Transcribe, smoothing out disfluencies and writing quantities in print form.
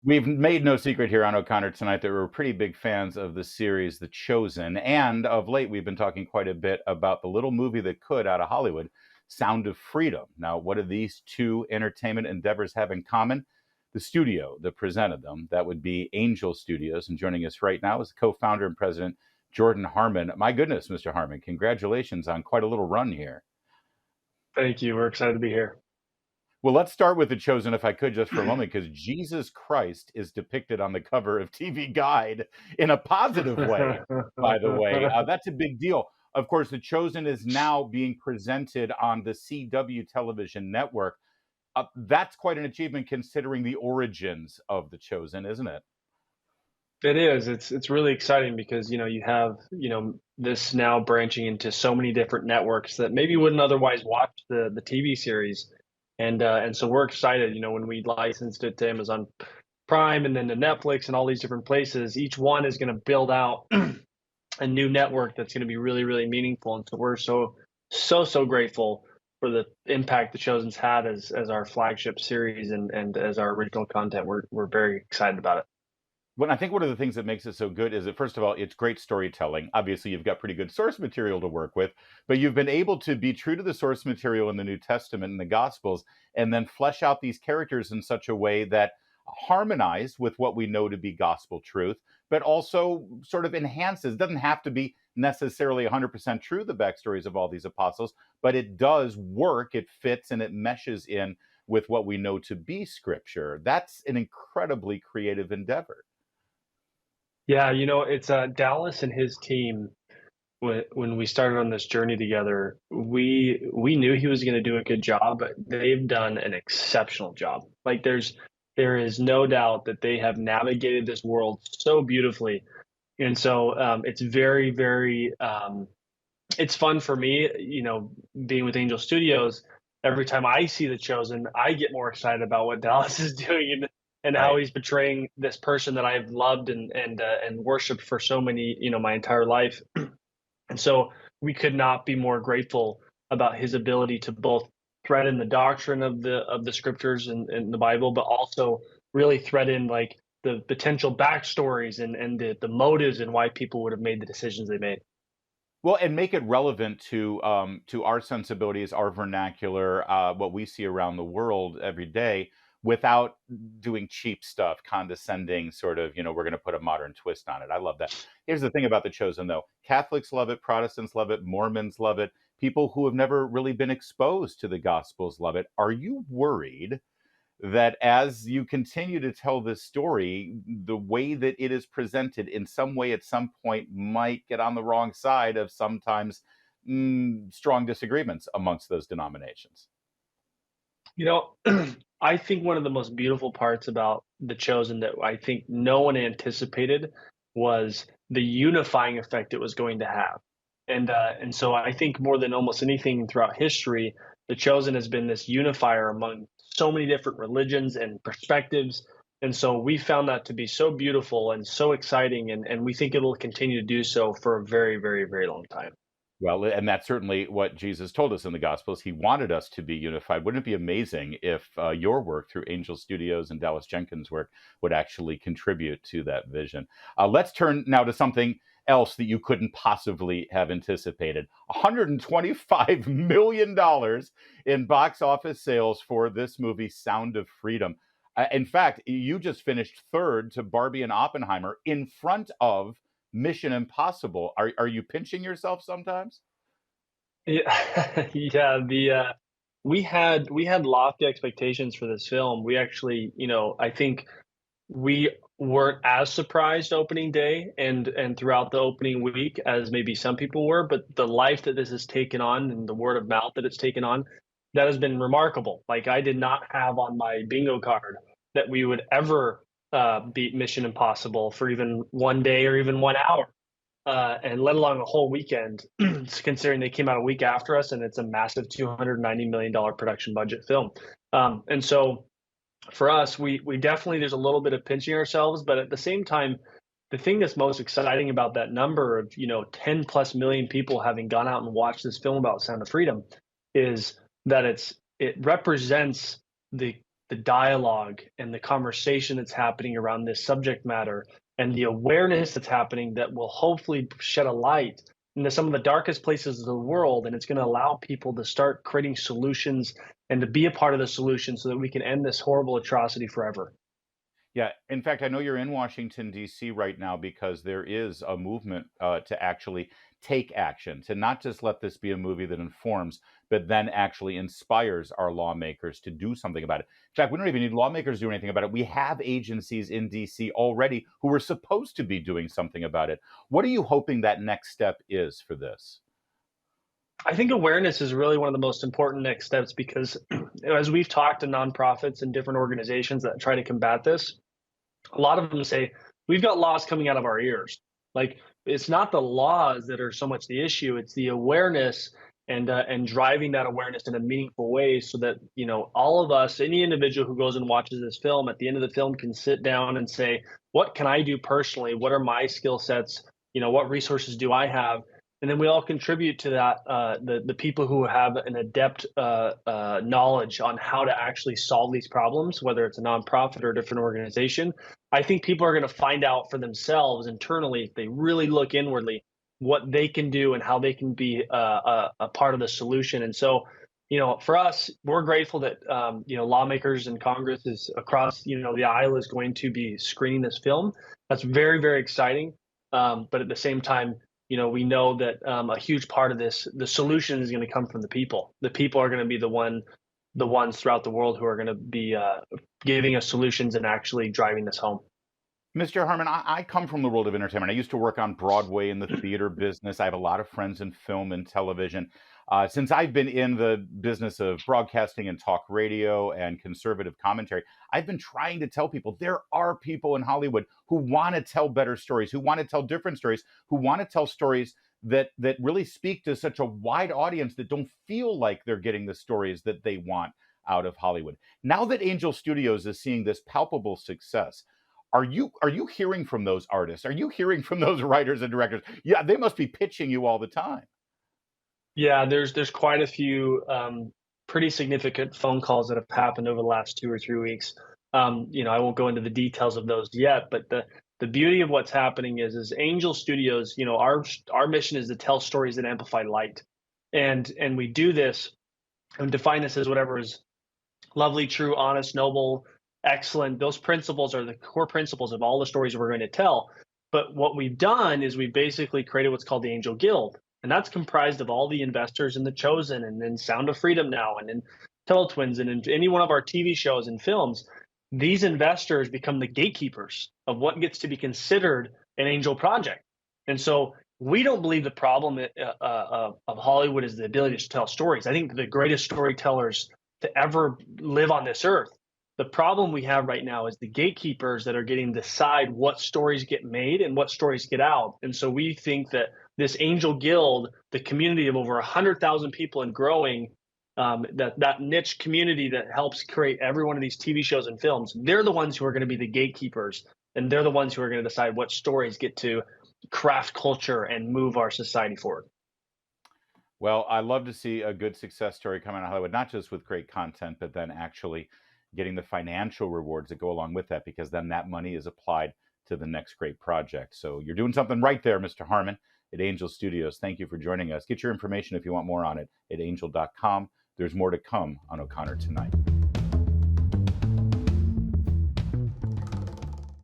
We've made no secret here on O'Connor tonight that we're pretty big fans of the series The Chosen. And of late, we've been talking quite a bit about the little movie that could out of Hollywood, Sound of Freedom. Now, what do these two entertainment endeavors have in common? The studio that presented them, that would be Angel Studios. And joining us right now is the co founder and president, Jordan Harmon. My goodness, Mr. Harmon, congratulations on quite a little run here. Thank you. We're excited to be here. Well, let's start with The Chosen, if I could, just for a moment, because Jesus Christ is depicted on the cover of TV Guide in a positive way, by the way. That's a big deal. Of course, The Chosen is now being presented on the CW television network. That's quite an achievement considering the origins of The Chosen, isn't it? It is. It's really exciting because you have this now branching into so many different networks that maybe wouldn't otherwise watch the TV series, and so we're excited. When we licensed it to Amazon Prime and then to Netflix and all these different places, each one is going to build out a new network that's going to be really really meaningful, and so we're so grateful for the impact The Chosen's had as our flagship series and as our original content. We're very excited about it. Well, I think one of the things that makes it so good is that, first of all, it's great storytelling. Obviously, you've got pretty good source material to work with, but you've been able to be true to the source material in the New Testament and the Gospels, and then flesh out these characters in such a way that harmonize with what we know to be gospel truth, but also sort of enhances. Doesn't have to be necessarily 100% true, the backstories of all these apostles, but it does work, it fits, and it meshes in with what we know to be scripture. That's an incredibly creative endeavor. Yeah, it's Dallas and his team. When we started on this journey together, we knew he was going to do a good job, but they've done an exceptional job. Like there is no doubt that they have navigated this world so beautifully, and so it's very it's fun for me. Being with Angel Studios, every time I see The Chosen, I get more excited about what Dallas is doing and how Right. he's portraying this person that I've loved and worshipped for so many, my entire life. And so we could not be more grateful about his ability to both thread in the doctrine of the scriptures and the Bible, but also really thread in like the potential backstories and the motives and why people would have made the decisions they made. Well, and make it relevant to our sensibilities, our vernacular, what we see around the world every day, without doing cheap stuff, condescending sort of. We're going to put a modern twist on it. I love that. Here's the thing about The Chosen, though: Catholics love it, Protestants love it, Mormons love it. People who have never really been exposed to the Gospels love it. Are you worried that as you continue to tell this story, the way that it is presented in some way at some point might get on the wrong side of sometimes strong disagreements amongst those denominations? You know, I think one of the most beautiful parts about The Chosen that I think no one anticipated was the unifying effect it was going to have. And so I think more than almost anything throughout history, The Chosen has been this unifier among so many different religions and perspectives. And so we found that to be so beautiful and so exciting, and we think it'll continue to do so for a very long time. Well, and that's certainly what Jesus told us in the Gospels. He wanted us to be unified. Wouldn't it be amazing if your work through Angel Studios and Dallas Jenkins' work would actually contribute to that vision? Let's turn now to something else that you couldn't possibly have anticipated. $125 million in box office sales for this movie, Sound of Freedom. In fact, you just finished third to Barbie and Oppenheimer in front of Mission Impossible. Are you pinching yourself sometimes? Yeah, yeah. We had lofty expectations for this film. We actually, I think we weren't as surprised opening day and throughout the opening week as maybe some people were, but the life that this has taken on and the word of mouth that it's taken on, that has been remarkable. Like I did not have on my bingo card that we would ever beat Mission Impossible for even one day or even 1 hour, and let alone a whole weekend, considering they came out a week after us and it's a massive $290 million production budget film. And so for us, we definitely there's a little bit of pinching ourselves, but at the same time, the thing that's most exciting about that number of 10 plus million people having gone out and watched this film about Sound of Freedom is that it represents the the dialogue and the conversation that's happening around this subject matter and the awareness that's happening that will hopefully shed a light into some of the darkest places of the world. And it's going to allow people to start creating solutions and to be a part of the solution so that we can end this horrible atrocity forever. Yeah, in fact, I know you're in Washington, D.C. right now because there is a movement to actually take action, to not just let this be a movie that informs, but then actually inspires our lawmakers to do something about it. In fact, we don't even need lawmakers to do anything about it. We have agencies in D.C. already who are supposed to be doing something about it. What are you hoping that next step is for this? I think awareness is really one of the most important next steps because as we've talked to nonprofits and different organizations that try to combat this, a lot of them say we've got laws coming out of our ears. Like it's not the laws that are so much the issue; it's the awareness and driving that awareness in a meaningful way, so that all of us, any individual who goes and watches this film, at the end of the film, can sit down and say, "What can I do personally? What are my skill sets? What resources do I have?" And then we all contribute to that. The people who have an adept knowledge on how to actually solve these problems, whether it's a nonprofit or a different organization, I think people are going to find out for themselves internally if they really look inwardly what they can do and how they can be a part of the solution. And so, for us, we're grateful that lawmakers and Congress is across the aisle is going to be screening this film. That's very very exciting. But at the same time, we know that a huge part of this, the solution is going to come from the people. The people are going to be the ones throughout the world who are going to be giving us solutions and actually driving this home. Mr. Harmon, I come from the world of entertainment. I used to work on Broadway in the theater business. I have a lot of friends in film and television. Since I've been in the business of broadcasting and talk radio and conservative commentary, I've been trying to tell people there are people in Hollywood who want to tell better stories, who want to tell different stories, who want to tell stories that really speak to such a wide audience that don't feel like they're getting the stories that they want out of Hollywood. Now that Angel Studios is seeing this palpable success, are you hearing from those artists? Are you hearing from those writers and directors? Yeah, they must be pitching you all the time. Yeah, there's quite a few pretty significant phone calls that have happened over the last 2 or 3 weeks. I won't go into the details of those yet, but the beauty of what's happening is Angel Studios. Our mission is to tell stories that amplify light, and we do this and define this as whatever is lovely, true, honest, noble, excellent. Those principles are the core principles of all the stories we're going to tell. But what we've done is we basically created what's called the Angel Guild. And that's comprised of all the investors in The Chosen and in Sound of Freedom now and in Teletwins and in any one of our TV shows and films. These investors become the gatekeepers of what gets to be considered an angel project. And so we don't believe the problem of Hollywood is the ability to tell stories. I think the greatest storytellers to ever live on this earth. The problem we have right now is the gatekeepers that are getting to decide what stories get made and what stories get out. And so we think that this Angel Guild, the community of over 100,000 people and growing, that niche community that helps create every one of these TV shows and films, they're the ones who are going to be the gatekeepers, and they're the ones who are going to decide what stories get to craft culture and move our society forward. Well, I love to see a good success story come out of Hollywood, not just with great content, but then actually getting the financial rewards that go along with that, because then that money is applied to the next great project. So you're doing something right there, Mr. Harmon at Angel Studios. Thank you for joining us. Get your information if you want more on it at angel.com. There's more to come on O'Connor Tonight.